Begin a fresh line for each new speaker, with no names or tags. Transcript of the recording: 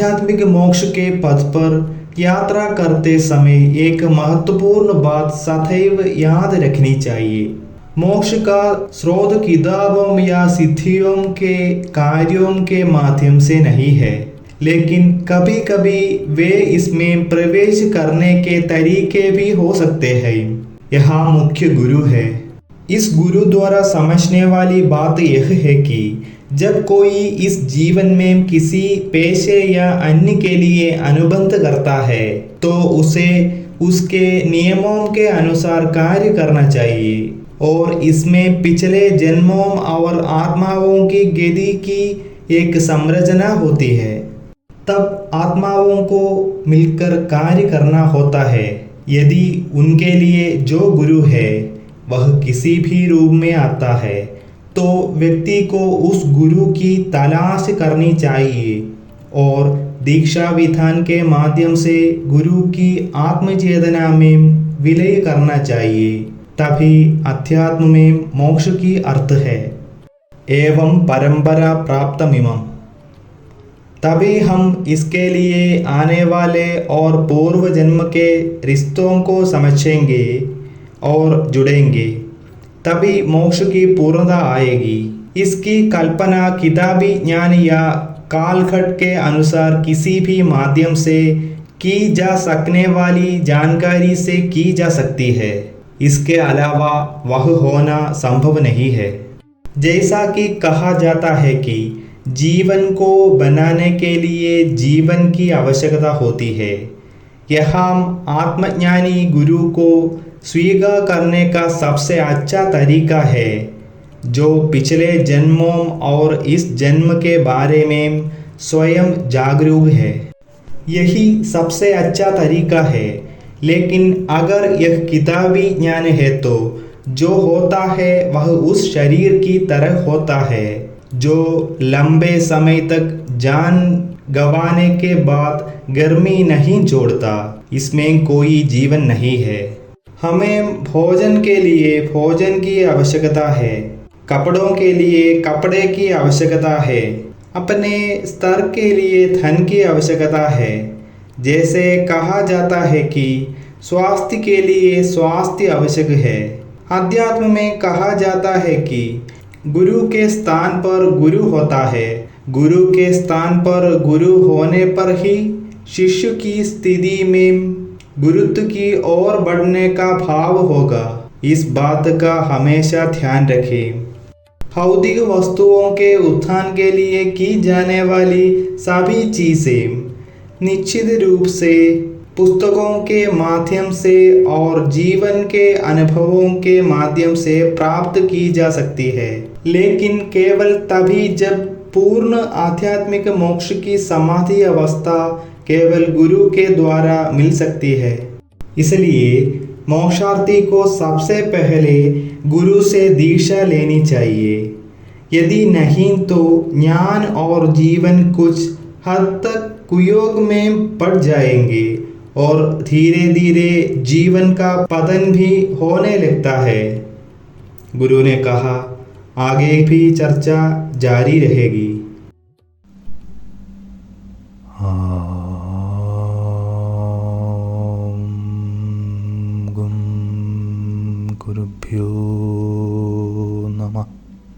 आध्यात्मिक मोक्ष के पथ पर यात्रा करते समय एक महत्वपूर्ण बात सदैव याद रखनी चाहिए। मोक्ष का स्रोत किताबों या सिद्धियों के कार्यों के माध्यम से नहीं है, लेकिन कभी कभी वे इसमें प्रवेश करने के तरीके भी हो सकते हैं। यहाँ मुख्य गुरु है। इस गुरु द्वारा समझने वाली बात यह है कि जब कोई इस जीवन में किसी पेशे या अन्य के लिए अनुबंध करता है तो उसे उसके नियमों के अनुसार कार्य करना चाहिए, और इसमें पिछले जन्मों और आत्माओं की गति की एक संरचना होती है। तब आत्माओं को मिलकर कार्य करना होता है। यदि उनके लिए जो गुरु है वह किसी भी रूप में आता है तो व्यक्ति को उस गुरु की तलाश करनी चाहिए और दीक्षा विधान के माध्यम से गुरु की आत्मचेतना में विलय करना चाहिए। तभी अध्यात्म में मोक्ष की अर्थ है। एवं परंपरा प्राप्तमिमम्, तभी हम इसके लिए आने वाले और पूर्व जन्म के रिश्तों को समझेंगे और जुड़ेंगे। तभी मोक्ष की पूर्णता आएगी। इसकी कल्पना किताबी ज्ञान या कालखट के अनुसार किसी भी माध्यम से की जा सकने वाली जानकारी से की जा सकती है। इसके अलावा वह होना संभव नहीं है। जैसा कि कहा जाता है कि जीवन को बनाने के लिए जीवन की आवश्यकता होती है। यहाँ आत्मज्ञानी गुरु को स्वीकार करने का सबसे अच्छा तरीका है, जो पिछले जन्मों और इस जन्म के बारे में स्वयं जागरूक है। यही सबसे अच्छा तरीका है। लेकिन अगर यह किताबी ज्ञान है तो जो होता है वह उस शरीर की तरह होता है जो लंबे समय तक जान गंवाने के बाद गर्मी नहीं छोड़ता। इसमें कोई जीवन नहीं है। हमें भोजन के लिए भोजन की आवश्यकता है, कपड़ों के लिए कपड़े की आवश्यकता है, अपने स्तर के लिए धन की आवश्यकता है। जैसे कहा जाता है कि स्वास्थ्य के लिए स्वास्थ्य आवश्यक है। अध्यात्म में कहा जाता है कि गुरु के स्थान पर गुरु होता है। गुरु के स्थान पर गुरु होने पर ही शिष्य की स्थिति में गुरुत्व की ओर बढ़ने का भाव होगा। इस बात का हमेशा ध्यान रखें। भौतिक वस्तुओं के उत्थान के लिए की जाने वाली सभी चीज़ें निश्चित रूप से पुस्तकों के माध्यम से और जीवन के अनुभवों के माध्यम से प्राप्त की जा सकती है, लेकिन केवल तभी जब पूर्ण आध्यात्मिक मोक्ष की समाधि अवस्था केवल गुरु के द्वारा मिल सकती है। इसलिए मोक्षार्थी को सबसे पहले गुरु से दीक्षा लेनी चाहिए। यदि नहीं तो ज्ञान और जीवन कुछ हद तक कुयोग में पड़ जाएंगे और धीरे धीरे जीवन का पतन भी होने लगता है। गुरु ने कहा, आगे भी चर्चा जारी रहेगी।
गुरुभ्यो नमः।